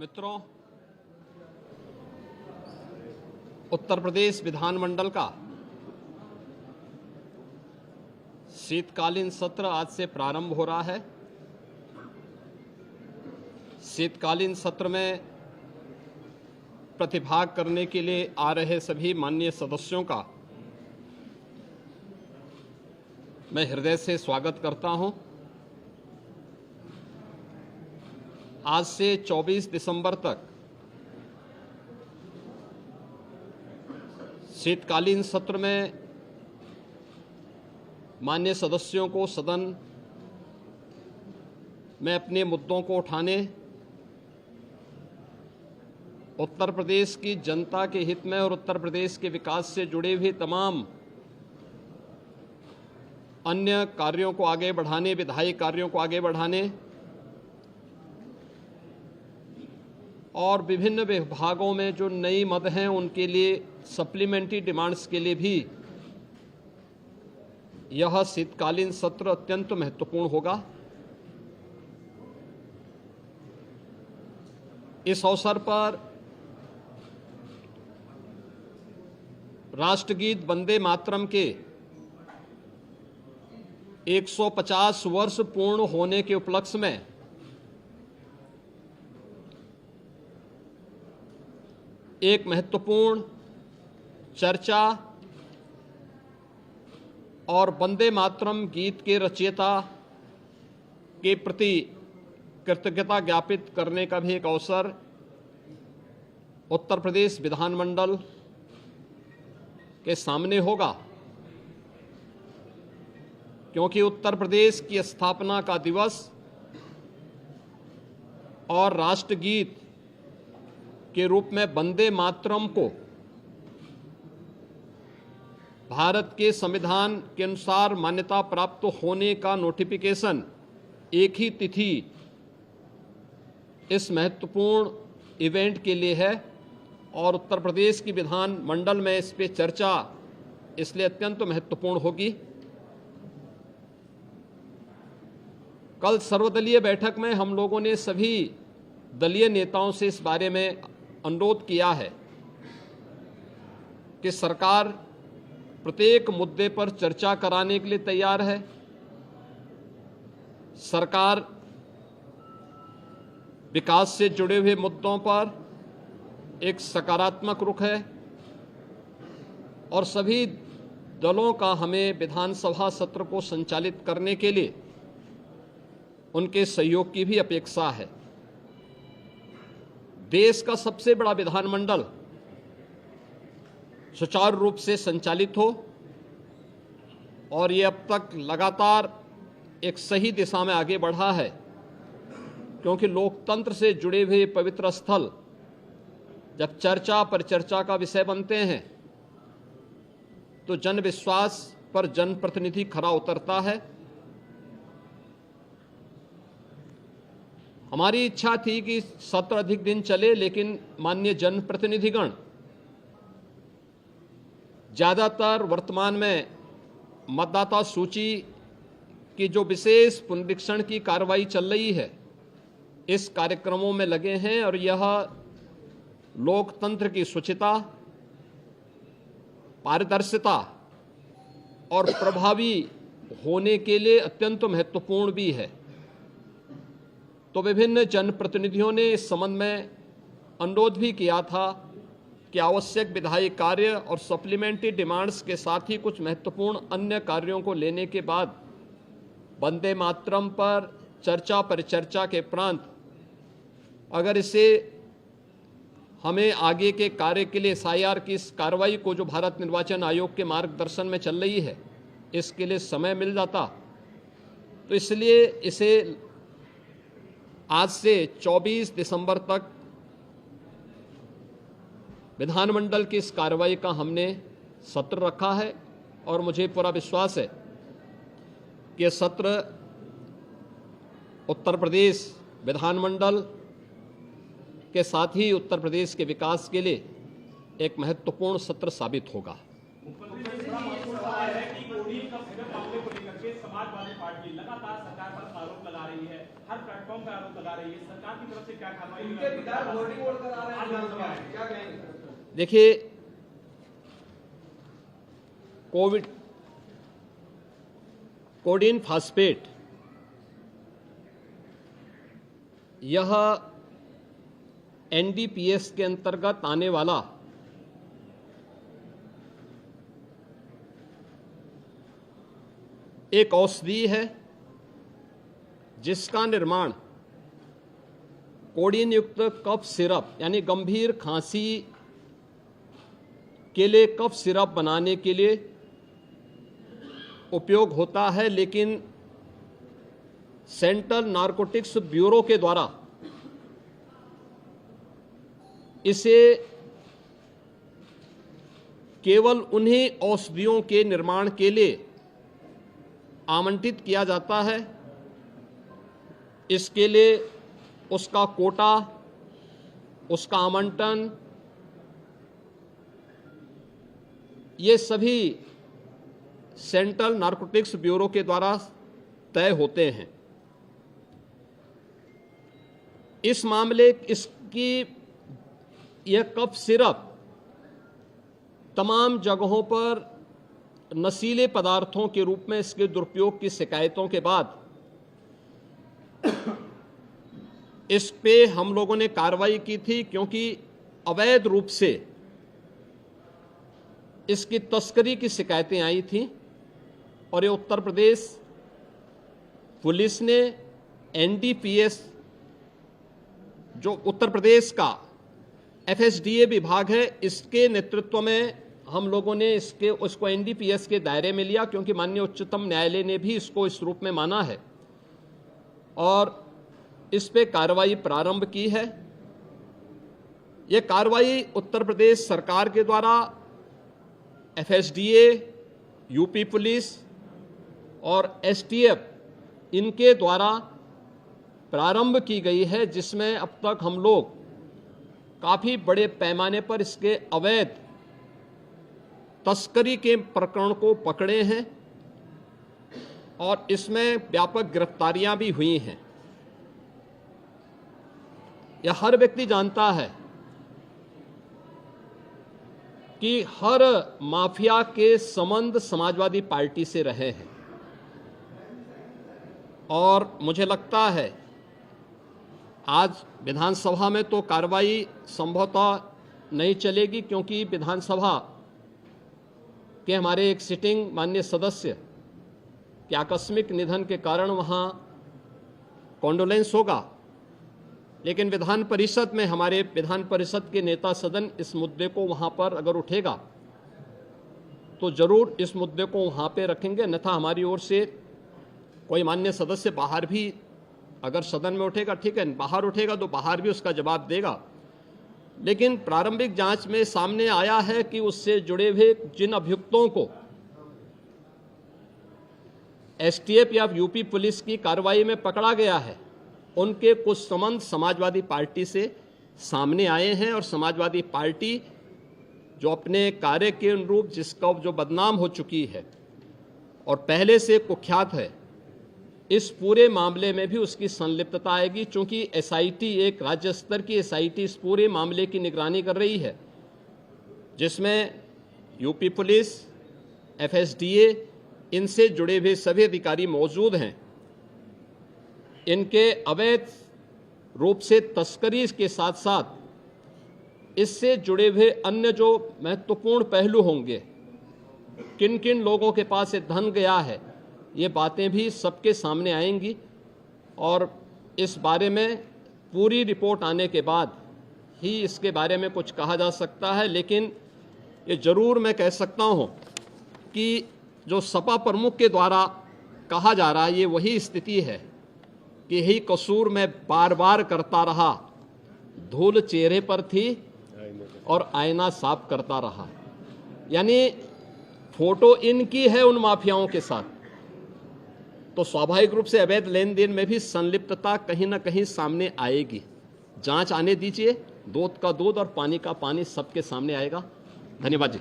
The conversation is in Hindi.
मित्रों, उत्तर प्रदेश विधानमंडल का शीतकालीन सत्र आज से प्रारंभ हो रहा है। शीतकालीन सत्र में प्रतिभाग करने के लिए आ रहे सभी माननीय सदस्यों का मैं हृदय से स्वागत करता हूं। आज से 24 दिसंबर तक शीतकालीन सत्र में माननीय सदस्यों को सदन में अपने मुद्दों को उठाने, उत्तर प्रदेश की जनता के हित में और उत्तर प्रदेश के विकास से जुड़े हुए तमाम अन्य कार्यों को आगे बढ़ाने, विधायी कार्यों को आगे बढ़ाने और विभिन्न विभागों में जो नई मद हैं उनके लिए सप्लीमेंट्री डिमांड्स के लिए भी यह शीतकालीन सत्र अत्यंत महत्वपूर्ण होगा। इस अवसर पर राष्ट्रगीत वंदे मातरम के 150 वर्ष पूर्ण होने के उपलक्ष्य में एक महत्वपूर्ण चर्चा और वंदे मातरम गीत के रचयिता के प्रति कृतज्ञता ज्ञापित करने का भी एक अवसर उत्तर प्रदेश विधानमंडल के सामने होगा, क्योंकि उत्तर प्रदेश की स्थापना का दिवस और राष्ट्रगीत के रूप में वंदे मातरम को भारत के संविधान के अनुसार मान्यता प्राप्त होने का नोटिफिकेशन एक ही तिथि इस महत्वपूर्ण इवेंट के लिए है और उत्तर प्रदेश की विधान मंडल में इस पे चर्चा इसलिए अत्यंत महत्वपूर्ण होगी। कल सर्वदलीय बैठक में हम लोगों ने सभी दलीय नेताओं से इस बारे में अनुरोध किया है कि सरकार प्रत्येक मुद्दे पर चर्चा कराने के लिए तैयार है। सरकार विकास से जुड़े हुए मुद्दों पर एक सकारात्मक रुख है और सभी दलों का हमें विधानसभा सत्र को संचालित करने के लिए उनके सहयोग की भी अपेक्षा है। देश का सबसे बड़ा विधानमंडल सुचारू रूप से संचालित हो और ये अब तक लगातार एक सही दिशा में आगे बढ़ा है, क्योंकि लोकतंत्र से जुड़े हुए पवित्र स्थल जब चर्चा परिचर्चा का विषय बनते हैं तो जन विश्वास पर जनप्रतिनिधि खरा उतरता है। हमारी इच्छा थी कि सत्र अधिक दिन चले, लेकिन माननीय जनप्रतिनिधिगण ज़्यादातर वर्तमान में मतदाता सूची की जो विशेष पुनरीक्षण की कार्रवाई चल रही है इस कार्यक्रमों में लगे हैं और यह लोकतंत्र की शुचिता, पारदर्शिता और प्रभावी होने के लिए अत्यंत महत्वपूर्ण भी है। तो विभिन्न जनप्रतिनिधियों ने इस संबंध में अनुरोध भी किया था कि आवश्यक विधायी कार्य और सप्लीमेंट्री डिमांड्स के साथ ही कुछ महत्वपूर्ण अन्य कार्यों को लेने के बाद वंदे मातरम पर चर्चा परिचर्चा के उपरांत अगर इसे हमें आगे के कार्य के लिए SIR की इस कार्रवाई को जो भारत निर्वाचन आयोग के मार्गदर्शन में चल रही है इसके लिए समय मिल जाता, तो इसलिए इसे आज से 24 दिसंबर तक विधानमंडल की इस कार्रवाई का हमने सत्र रखा है और मुझे पूरा विश्वास है कि यह सत्र उत्तर प्रदेश विधानमंडल के साथ ही उत्तर प्रदेश के विकास के लिए एक महत्वपूर्ण सत्र साबित होगा। समाजवादी पार्टी लगातार सरकार पर आरोप लगा रही है, हर प्लेटफॉर्म पर आरोप लगा लगा रही है, सरकार की तरफ से क्या कार्रवाई? उनके विधायक होर्डिंग बोर्ड करा रहे हैं विधानसभा में, क्या कहेंगे? देखिए, कोडिन फास्फेट यह एनडीपीएस के अंतर्गत आने वाला एक औषधि है जिसका निर्माण कोडिन युक्त कफ सिरप यानी गंभीर खांसी के लिए कफ सिरप बनाने के लिए उपयोग होता है, लेकिन सेंट्रल नारकोटिक्स ब्यूरो के द्वारा इसे केवल उन्हीं औषधियों के निर्माण के लिए आवंटित किया जाता है। इसके लिए उसका कोटा, उसका आवंटन, ये सभी सेंट्रल नारकोटिक्स ब्यूरो के द्वारा तय होते हैं। इस मामले इसकी यह कफ सिरप तमाम जगहों पर नशीले पदार्थों के रूप में इसके दुरुपयोग की शिकायतों के बाद इस पे हम लोगों ने कार्रवाई की थी, क्योंकि अवैध रूप से इसकी तस्करी की शिकायतें आई थीं और ये उत्तर प्रदेश पुलिस ने एनडीपीएस, जो उत्तर प्रदेश का एफएसडीए विभाग है, इसके नेतृत्व में हम लोगों ने उसको एनडीपीएस के दायरे में लिया, क्योंकि माननीय उच्चतम न्यायालय ने भी इसको इस रूप में माना है और इस पे कार्रवाई प्रारंभ की है। ये कार्रवाई उत्तर प्रदेश सरकार के द्वारा एफएसडीए, यूपी पुलिस और एसटीएफ इनके द्वारा प्रारंभ की गई है, जिसमें अब तक हम लोग काफ़ी बड़े पैमाने पर इसके अवैध तस्करी के प्रकरण को पकड़े हैं और इसमें व्यापक गिरफ्तारियां भी हुई हैं। यह हर व्यक्ति जानता है कि हर माफिया के संबंध समाजवादी पार्टी से रहे हैं और मुझे लगता है आज विधानसभा में तो कार्रवाई संभवतः नहीं चलेगी, क्योंकि विधानसभा के हमारे एक सिटिंग माननीय सदस्य के आकस्मिक निधन के कारण वहाँ कॉन्डोलेंस होगा, लेकिन विधान परिषद में हमारे विधान परिषद के नेता सदन इस मुद्दे को वहाँ पर अगर उठेगा तो जरूर इस मुद्दे को वहाँ पे रखेंगे, अन्यथा हमारी ओर से कोई मान्य सदस्य बाहर भी अगर सदन में उठेगा ठीक है, बाहर उठेगा तो बाहर भी उसका जवाब देगा। लेकिन प्रारंभिक जांच में सामने आया है कि उससे जुड़े हुए जिन अभियुक्तों को एसटीएफ या यूपी पुलिस की कार्रवाई में पकड़ा गया है, उनके कुछ संबंध समाजवादी पार्टी से सामने आए हैं और समाजवादी पार्टी जो अपने कार्य के अनुरूप जिसका जो बदनाम हो चुकी है और पहले से कुख्यात है, इस पूरे मामले में भी उसकी संलिप्तता आएगी। चूंकि एसआईटी एक राज्य स्तर की एसआईटी इस पूरे मामले की निगरानी कर रही है, जिसमें यूपी पुलिस, एफएसडीए, इनसे जुड़े हुए सभी अधिकारी मौजूद हैं। इनके अवैध रूप से तस्करी के साथ साथ इससे जुड़े हुए अन्य जो महत्वपूर्ण पहलू होंगे, किन किन लोगों के पास ये धन गया है, ये बातें भी सबके सामने आएंगी और इस बारे में पूरी रिपोर्ट आने के बाद ही इसके बारे में कुछ कहा जा सकता है। लेकिन ये जरूर मैं कह सकता हूँ कि जो सपा प्रमुख के द्वारा कहा जा रहा है, ये वही स्थिति है कि यही कसूर मैं बार बार करता रहा, धूल चेहरे पर थी और आईना साफ करता रहा। यानी फोटो इनकी है उन माफियाओं के साथ, तो स्वाभाविक रूप से अवैध लेन देन में भी संलिप्तता कहीं ना कहीं सामने आएगी। जांच आने दीजिए, दूध का दूध और पानी का पानी सबके सामने आएगा। धन्यवाद जी।